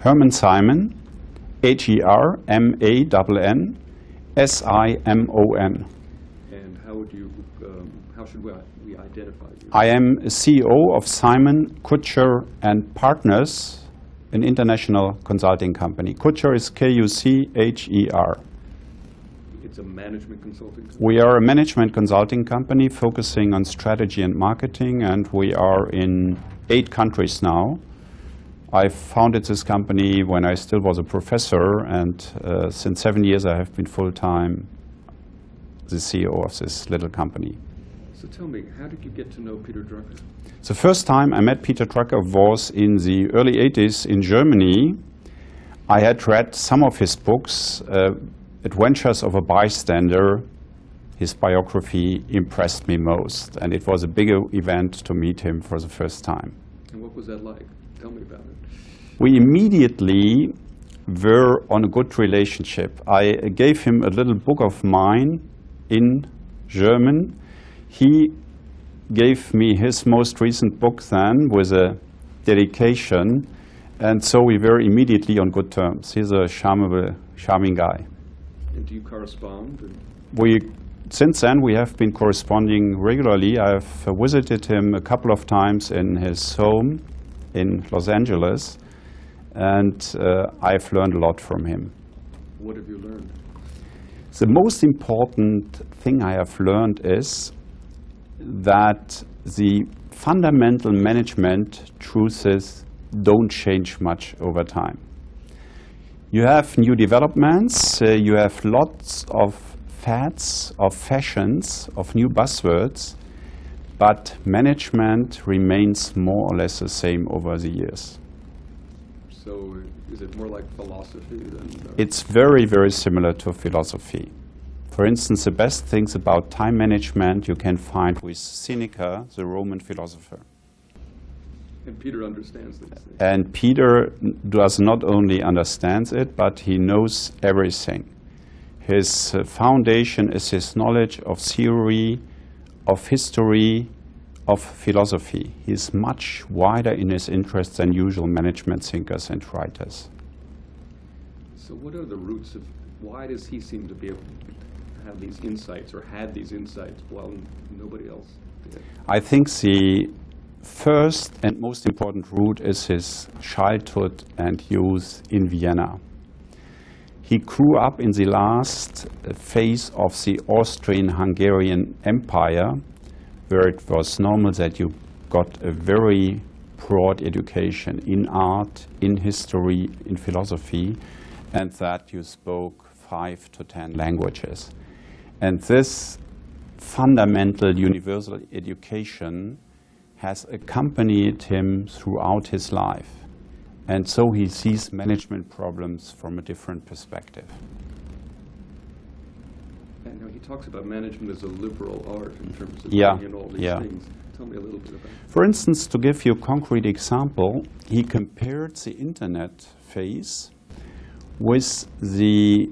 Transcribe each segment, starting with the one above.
Hermann Simon, Hermann Simon. And how should we identify you? I am a CEO of Simon-Kucher Partners, an international consulting company. Kucher is Kucher. It's a management consulting company? We are a management consulting company focusing on strategy and marketing, and we are in 8 countries now. I founded this company when I still was a professor, and since 7 years I have been full-time the CEO of this little company. So tell me, how did you get to know Peter Drucker? The first time I met Peter Drucker was in the early 80s in Germany. I had read some of his books, Adventures of a Bystander. His biography impressed me most, and it was a big event to meet him for the first time. And what was that like? Tell me about it. We immediately were on a good relationship. I gave him a little book of mine in German. He gave me his most recent book then with a dedication, and so we were immediately on good terms. He's a charming guy. And do you correspond? Since then we have been corresponding regularly. I have visited him a couple of times in his home in Los Angeles, and I've learned a lot from him. What have you learned? The most important thing I have learned is that the fundamental management truths don't change much over time. You have new developments, you have lots of fads, of fashions, of new buzzwords, but management remains more or less the same over the years. So is it more like philosophy than? It's very, very similar to philosophy. For instance, the best things about time management you can find with Seneca, the Roman philosopher. And Peter understands these things. And Peter does not only understand it, but he knows everything. His foundation is his knowledge of theory, of history, of philosophy. He is much wider in his interests than usual management thinkers and writers. So what are the roots of, why does he seem to be able to have these insights, or had these insights, while nobody else did? I think the first and most important root is his childhood and youth in Vienna. He grew up in the last phase of the Austrian-Hungarian Empire, where it was normal that you got a very broad education in art, in history, in philosophy, and that you spoke 5 to 10 languages. And this fundamental universal education has accompanied him throughout his life. And so he sees management problems from a different perspective. And now he talks about management as a liberal art in terms of bringing all these things. Tell me a little bit about that. For instance, to give you a concrete example, he compared the internet phase with the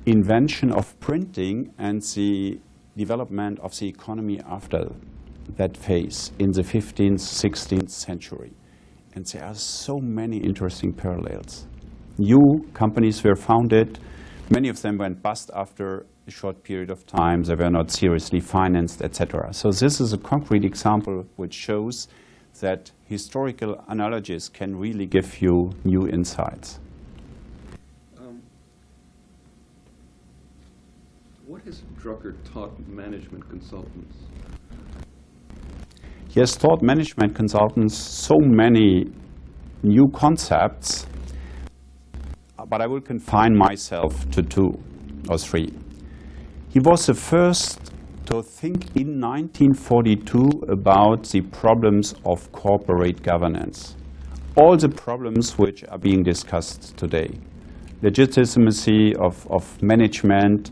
invention of printing and the development of the economy after that phase in the 15th, 16th century. And there are so many interesting parallels. New companies were founded. Many of them went bust after a short period of time. They were not seriously financed, etc. So this is a concrete example which shows that historical analogies can really give you new insights. What has Drucker taught management consultants? He has taught management consultants so many new concepts, but I will confine myself to 2 or 3. He was the first to think in 1942 about the problems of corporate governance. All the problems which are being discussed today. Legitimacy of management,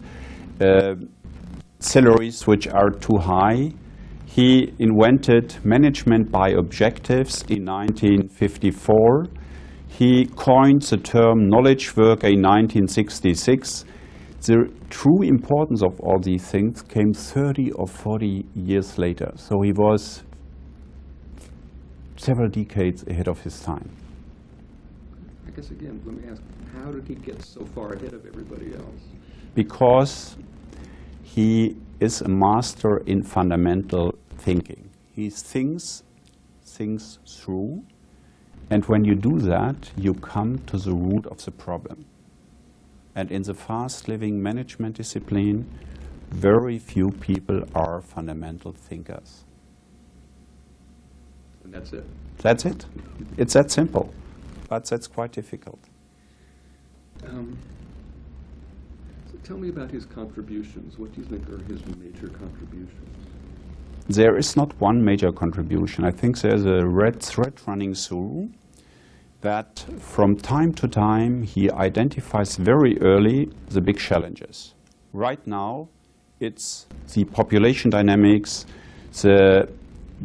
salaries which are too high. He invented management by objectives in 1954. He coined the term knowledge worker in 1966. The true importance of all these things came 30 or 40 years later. So he was several decades ahead of his time. guess again, let me ask, how did he get so far ahead of everybody else? Because he is a master in fundamental thinking. He thinks things through, and when you do that, you come to the root of the problem. And in the fast-living management discipline, very few people are fundamental thinkers. And that's it? That's it. It's that simple, but that's quite difficult. So tell me about his contributions. What do you think are his major contributions? There is not one major contribution. I think there's a red thread running through that from time to time he identifies very early the big challenges. Right now, it's the population dynamics, the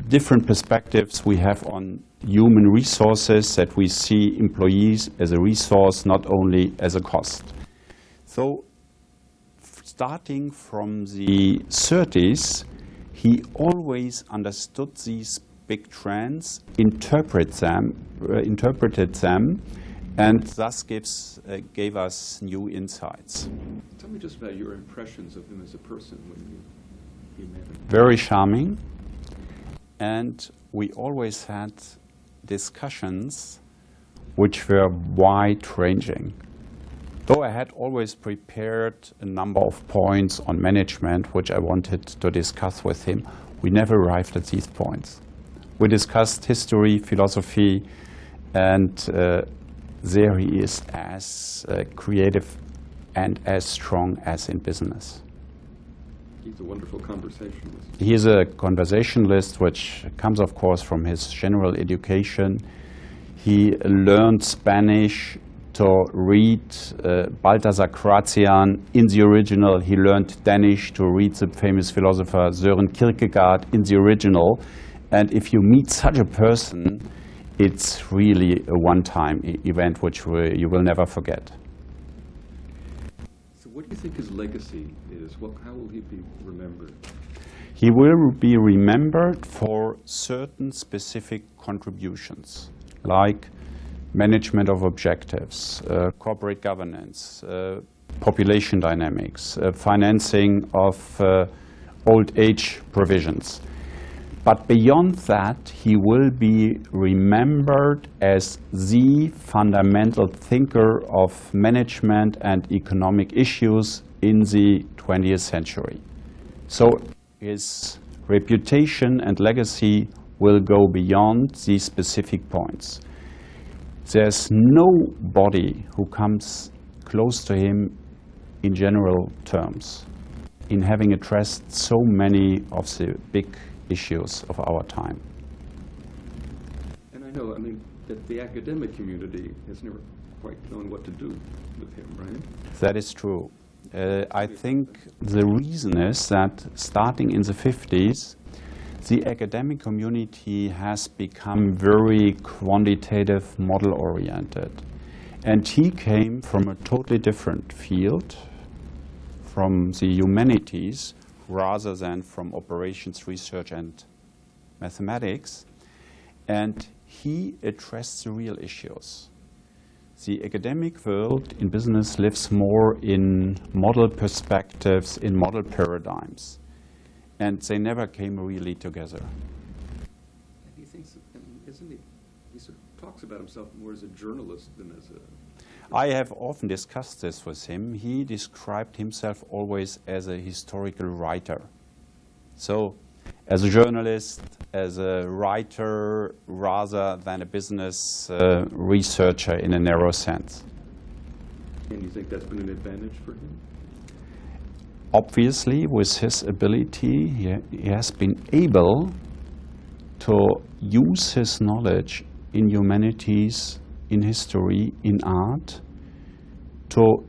different perspectives we have on human resources, that we see employees as a resource, not only as a cost. So starting from the 30s, he always understood these big trends, interpreted them, and thus gave us new insights. Tell me just about your impressions of him as a person when you met him. Very charming, and we always had discussions which were wide-ranging. Though I had always prepared a number of points on management which I wanted to discuss with him, we never arrived at these points. We discussed history, philosophy, and there he is as creative and as strong as in business. He's a wonderful conversationalist. He is a conversationalist, which comes, of course, from his general education. He learned Spanish to read Balthasar Gracian in the original. He learned Danish to read the famous philosopher Søren Kierkegaard in the original. And if you meet such a person, it's really a one-time event which you will never forget. So what do you think his legacy is? How will he be remembered? He will be remembered for certain specific contributions, like management of objectives, corporate governance, population dynamics, financing of old age provisions. But beyond that, he will be remembered as the fundamental thinker of management and economic issues in the 20th century. So his reputation and legacy will go beyond these specific points. There's nobody who comes close to him in general terms, in having addressed so many of the big issues of our time. And I know, that the academic community has never quite known what to do with him, right? That is true. I think the reason is that starting in the 50s, the academic community has become very quantitative, model-oriented. And he came from a totally different field, from the humanities, rather than from operations research and mathematics. And he addressed the real issues. The academic world in business lives more in model perspectives, in model paradigms. And they never came really together. And he thinks, isn't he? He sort of talks about himself more as a journalist than as a... I have often discussed this with him. He described himself always as a historical writer. So, as a journalist, as a writer, rather than a business researcher in a narrow sense. And you think that's been an advantage for him? Obviously, with his ability, he has been able to use his knowledge in humanities, in history, in art, to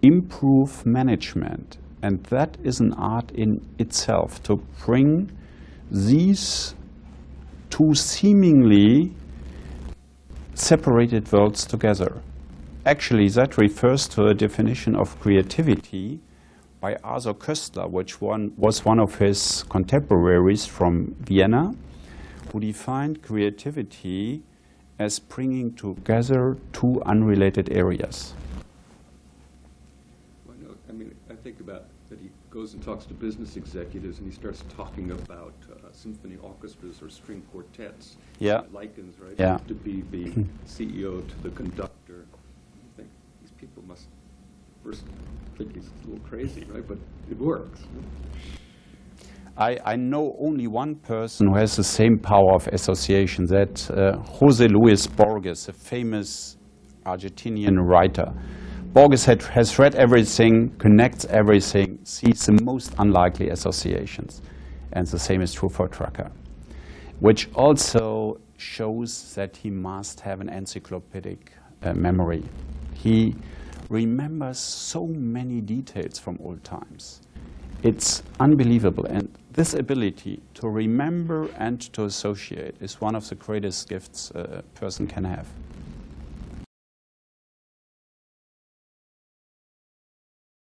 improve management. And that is an art in itself, to bring these two seemingly separated worlds together. Actually, that refers to a definition of creativity by Arthur Koestler, which was one of his contemporaries from Vienna, who defined creativity as bringing together two unrelated areas. Well, I mean, I think about that he goes and talks to business executives and he starts talking about symphony orchestras or string quartets. Yeah. Likens, right? Yeah. To be the CEO to the conductor. You think these people must first think he's a little crazy, right? But it works. I know only one person who has the same power of association, that José Luis Borges, a famous Argentinian writer. Borges has read everything, connects everything, sees the most unlikely associations. And the same is true for Drucker, which also shows that he must have an encyclopedic memory. He remembers so many details from old times. It's unbelievable. And this ability to remember and to associate is one of the greatest gifts a person can have.